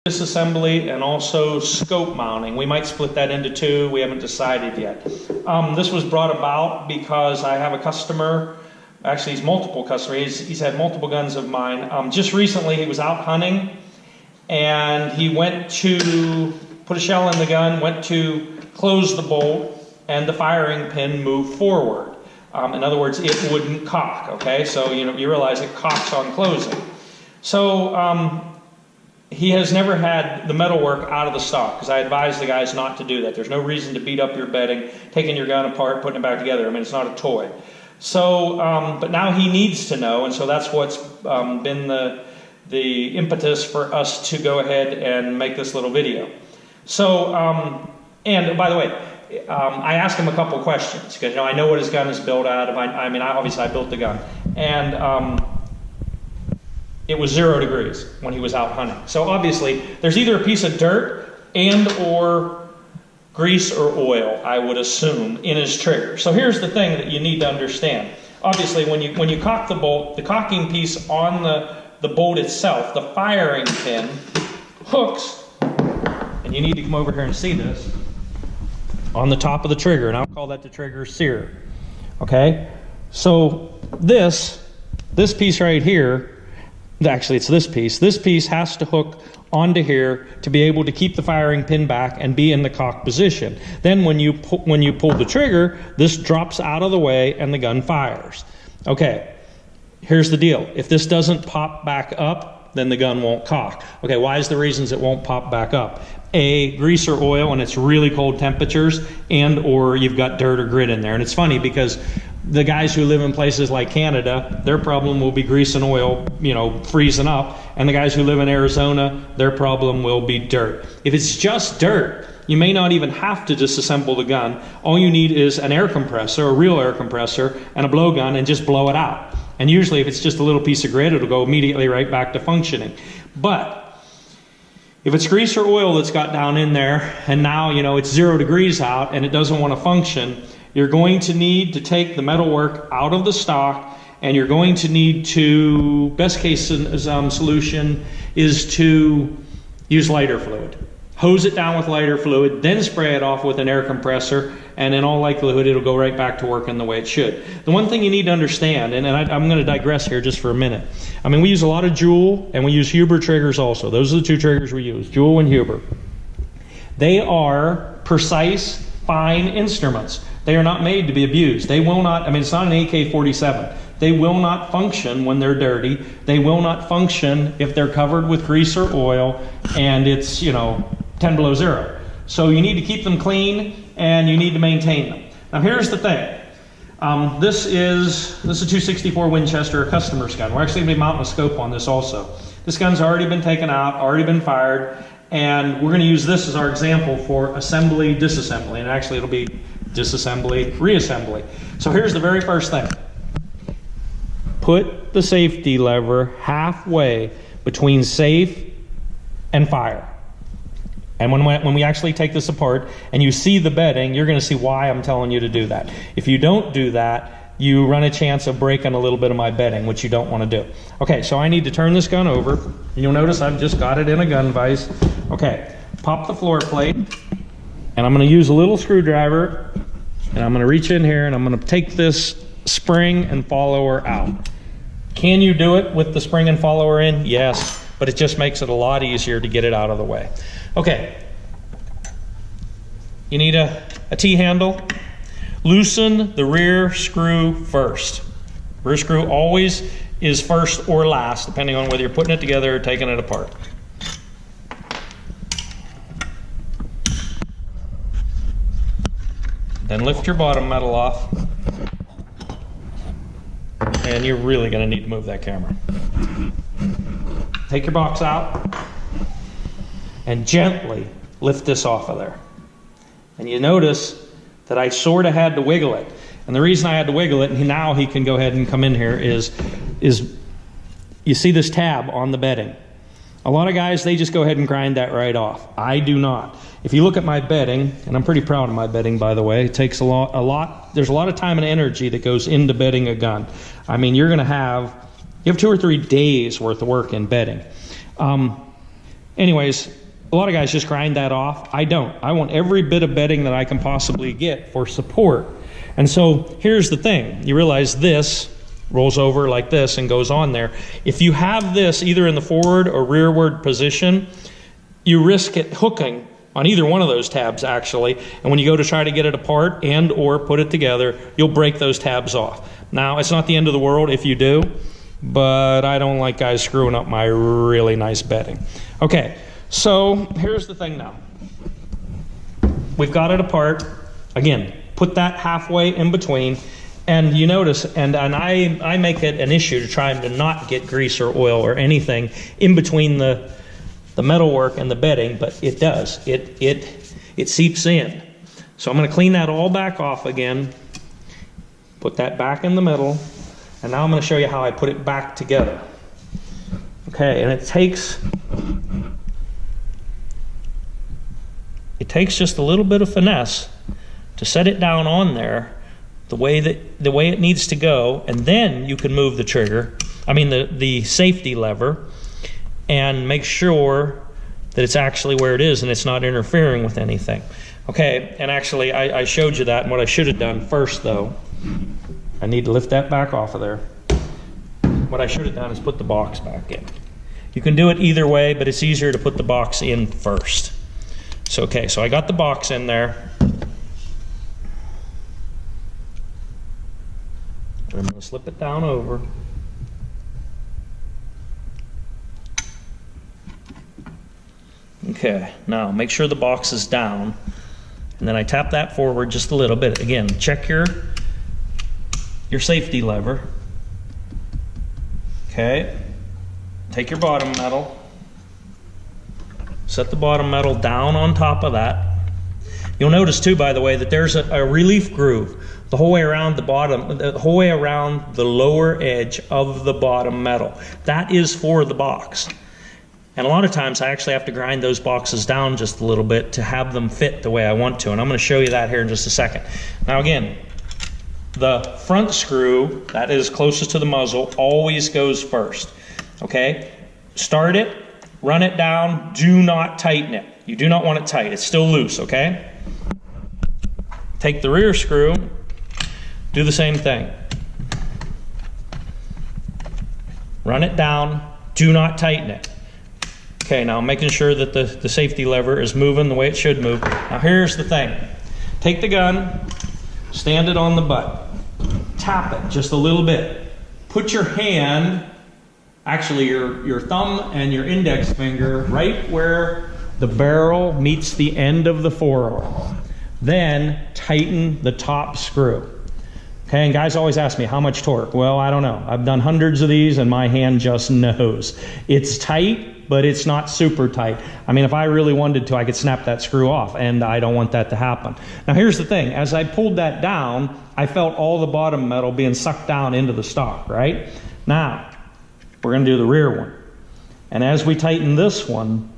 disassembly and also scope mounting. We might split that into two. We haven't decided yet. This was brought about because I have a customer, actually he's multiple customers, he's had multiple guns of mine. Just recently he was out hunting and he went to put a shell in the gun, went to close the bolt, and the firing pin moved forward. In other words, it wouldn't cock, okay? So you realize it cocks on closing. So he has never had the metalwork out of the stock, because I advise the guys not to do that. There's no reason to beat up your bedding, taking your gun apart, putting it back together. I mean, it's not a toy. So, but now he needs to know, and so that's what's been the impetus for us to go ahead and make this little video. So, and by the way, I asked him a couple questions, because I know what his gun is built out of. I mean, obviously I built the gun. And it was 0 degrees when he was out hunting. So obviously, there's either a piece of dirt and or grease or oil, I would assume, in his trigger. So here's the thing that you need to understand. Obviously, when you cock the bolt, the cocking piece on the bolt itself, the firing pin, hooks, and you need to come over here and see this, on the top of the trigger, and I'll call that the trigger sear. Okay? So this piece right here, actually it's this piece has to hook onto here to be able to keep the firing pin back and be in the cock position. Then when you pull the trigger, this drops out of the way and the gun fires. Okay, here's the deal. If this doesn't pop back up, then the gun won't cock. Okay, why is the reasons it won't pop back up? A, grease or oil and it's really cold temperatures, and or you've got dirt or grit in there. And it's funny because the guys who live in places like Canada, their problem will be grease and oil, freezing up. And the guys who live in Arizona, their problem will be dirt. If it's just dirt, you may not even have to disassemble the gun. All you need is an air compressor, a real air compressor, and a blowgun, and just blow it out. And usually if it's just a little piece of grit, it'll go immediately right back to functioning. But if it's grease or oil that's got down in there, and now it's 0 degrees out and it doesn't want to function, you're going to need to take the metalwork out of the stock, and you're going to need to, best case solution is to use lighter fluid. Hose it down with lighter fluid, then spray it off with an air compressor, and in all likelihood it'll go right back to working the way it should. The one thing you need to understand, and I'm going to digress here just for a minute. I mean, we use a lot of Jewel, and we use Huber triggers also. Those are the two triggers we use, Jewel and Huber. They are precise, fine instruments. They are not made to be abused. They will not, it's not an AK-47. They will not function when they're dirty. They will not function if they're covered with grease or oil and it's, 10 below 0. So you need to keep them clean and you need to maintain them. Now here's the thing. This is a 264 Winchester, a customer's gun. We're actually going to be mounting a scope on this also. This gun's already been taken out, already been fired, and we're going to use this as our example for assembly, disassembly, and actually it'll be disassembly, reassembly. So here's the very first thing. Put the safety lever halfway between safe and fire. And when we actually take this apart and you see the bedding, you're going to see why I'm telling you to do that. If you don't do that, you run a chance of breaking a little bit of my bedding, which you don't want to do. Okay, so I need to turn this gun over. And you'll notice I've just got it in a gun vise. Okay, pop the floor plate. And I'm going to use a little screwdriver. And I'm going to reach in here and I'm going to take this spring and follower out. Can you do it with the spring and follower in? Yes, but it just makes it a lot easier to get it out of the way. Okay, you need a T-handle. Loosen the rear screw first. Rear screw always is first or last, depending on whether you're putting it together or taking it apart. Then lift your bottom metal off. And you're really going to need to move that camera. Take your box out and gently lift this off of there. And you notice that I sort of had to wiggle it. And the reason I had to wiggle it, and now he can go ahead and come in here, is you see this tab on the bedding. A lot of guys, they just go ahead and grind that right off. I do not. If you look at my bedding, and I'm pretty proud of my bedding, by the way, it takes a lot, there's a lot of time and energy that goes into bedding a gun. I mean, you have 2 or 3 days worth of work in bedding. anyways, a lot of guys just grind that off. I don't. I want every bit of bedding that I can possibly get for support. And so here's the thing. You realize this rolls over like this and goes on there. If you have this either in the forward or rearward position, you risk it hooking on either one of those tabs actually. And when you go to try to get it apart and or put it together, you'll break those tabs off. Now, it's not the end of the world if you do, but I don't like guys screwing up my really nice bedding. Okay, so here's the thing now. We've got it apart. Again, put that halfway in between. And you notice, and I make it an issue to try to not get grease or oil or anything in between the metalwork and the bedding, but it does. It seeps in. So I'm going to clean that all back off again. Put that back in the middle. And now I'm going to show you how I put it back together. Okay, and it takes just a little bit of finesse to set it down on there the way it needs to go, and then you can move the trigger, the safety lever, and make sure that it's actually where it is and it's not interfering with anything. Okay, and actually I showed you that, and what I should have done first though, I need to lift that back off of there. What I should have done is put the box back in. You can do it either way, but it's easier to put the box in first. So okay, so I got the box in there. I'm going to slip it down over. Okay, now make sure the box is down, and then I tap that forward just a little bit. Again, check your safety lever. Okay, take your bottom metal, set the bottom metal down on top of that. You'll notice too, by the way, that there's a relief groove the whole way around the bottom, the whole way around the lower edge of the bottom metal. That is for the box. And a lot of times I actually have to grind those boxes down just a little bit to have them fit the way I want to. And I'm going to show you that here in just a second. Now again, the front screw that is closest to the muzzle always goes first. Okay? Start it, run it down, do not tighten it. You do not want it tight, it's still loose, okay? Take the rear screw, do the same thing. Run it down, do not tighten it. Okay, now making sure that the safety lever is moving the way it should move. Now here's the thing. Take the gun, stand it on the butt, tap it just a little bit. Put your hand, actually your thumb and your index finger right where the barrel meets the end of the forearm. Then tighten the top screw. Okay, and guys always ask me, how much torque? Well, I don't know. I've done hundreds of these and my hand just knows. It's tight, but it's not super tight. I mean, if I really wanted to, I could snap that screw off, and I don't want that to happen. Now here's the thing. As I pulled that down, I felt all the bottom metal being sucked down into the stock, right? Now, we're going to do the rear one. And as we tighten this one,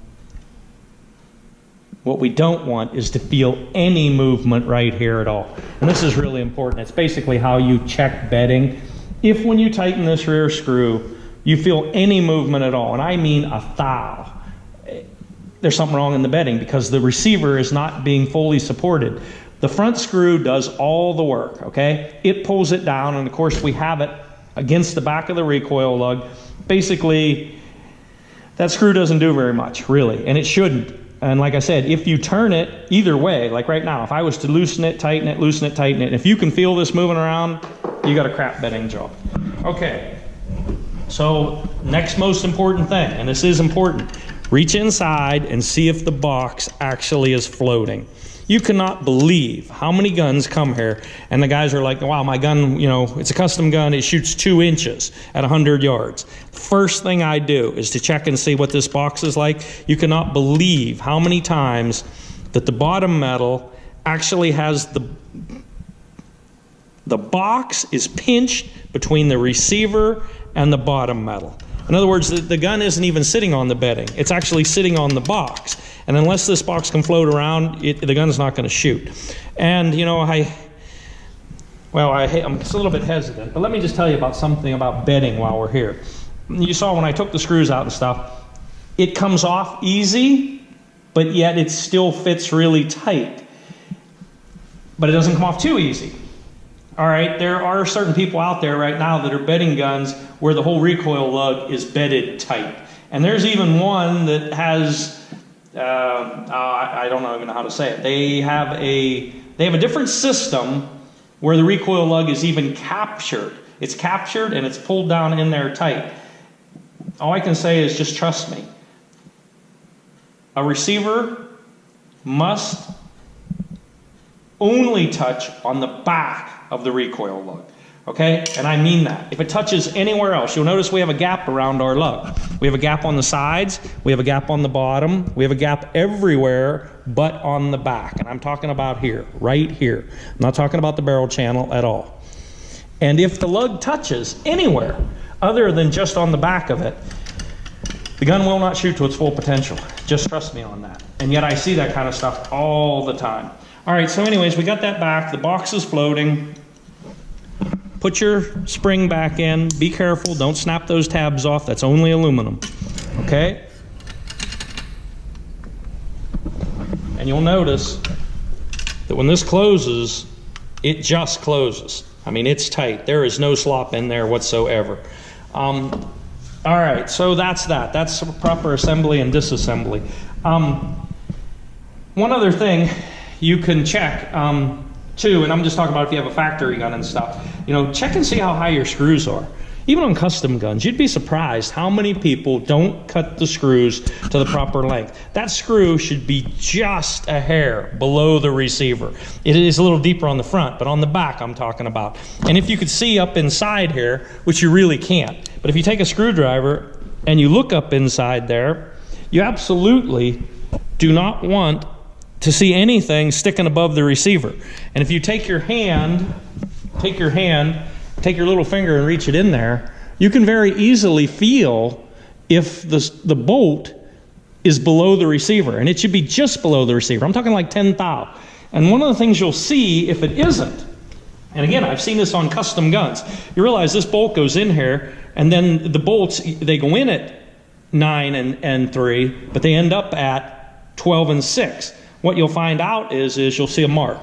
what we don't want is to feel any movement right here at all. And this is really important. It's basically how you check bedding. If when you tighten this rear screw, you feel any movement at all, and I mean a thou, there's something wrong in the bedding because the receiver is not being fully supported. The front screw does all the work, okay? It pulls it down, and of course we have it against the back of the recoil lug. Basically, that screw doesn't do very much, really, and it shouldn't. And like I said, if you turn it either way, like right now, if I was to loosen it, tighten it, and if you can feel this moving around, you got a crap bedding job. Okay, so next most important thing, and this is important, reach inside and see if the box actually is floating. You cannot believe how many guns come here and the guys are like, wow, my gun, you know, it's a custom gun, it shoots 2 inches at 100 yards. First thing I do is to check and see what this box is like. You cannot believe how many times that the bottom metal actually has the box is pinched between the receiver and the bottom metal. In other words, the gun isn't even sitting on the bedding. It's actually sitting on the box. And unless this box can float around, the gun's not going to shoot. And, you know, I'm just a little bit hesitant, but let me just tell you about something about bedding while we're here. You saw when I took the screws out and stuff, It comes off easy, but yet it still fits really tight. But it doesn't come off too easy. All right, there are certain people out there right now that are bedding guns where the whole recoil lug is bedded tight. And there's even one that has, I don't even know how to say it. They have a different system where the recoil lug is even captured. It's captured and it's pulled down in there tight. All I can say is just trust me. A receiver must only touch on the back of the recoil lug. Okay? And I mean that. If it touches anywhere else, you'll notice we have a gap around our lug. We have a gap on the sides, we have a gap on the bottom, we have a gap everywhere but on the back. And I'm talking about here, right here. I'm not talking about the barrel channel at all. And if the lug touches anywhere other than just on the back of it, the gun will not shoot to its full potential. Just trust me on that. And yet I see that kind of stuff all the time. All right, so anyways, we got that back. The box is floating. Put your spring back in. Be careful. Don't snap those tabs off. That's only aluminum. Okay? And you'll notice that when this closes, it just closes. I mean, it's tight. There is no slop in there whatsoever. All right, so that's that. That's proper assembly and disassembly. One other thing you can check too, and I'm just talking about if you have a factory gun and stuff, you know, check and see how high your screws are. Even on custom guns, you'd be surprised how many people don't cut the screws to the proper length. That screw should be just a hair below the receiver. It is a little deeper on the front, but on the back I'm talking about. And if you could see up inside here, which you really can't, but if you take a screwdriver and you look up inside there, you absolutely do not want to see anything sticking above the receiver. And if you take your hand, take your little finger and reach it in there, you can very easily feel if the bolt is below the receiver, and it should be just below the receiver. I'm talking like 10 thou. And one of the things you'll see if it isn't, and again, I've seen this on custom guns, you realize this bolt goes in here, and then the bolts, they go in at 9 and 3, but they end up at 12 and 6. What you'll find out is you'll see a mark.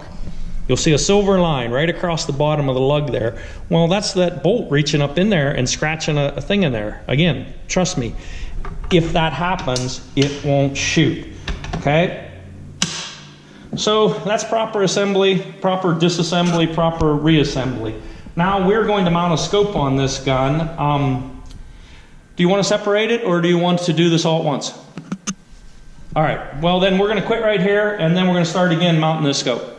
You'll see a silver line right across the bottom of the lug there. Well, that's that bolt reaching up in there and scratching a thing in there. Again, trust me, if that happens, it won't shoot, okay? So that's proper assembly, proper disassembly, proper reassembly. Now we're going to mount a scope on this gun. Do you want to separate it, or do you want to do this all at once? All right, well then we're going to quit right here, and then we're going to start again mounting this scope.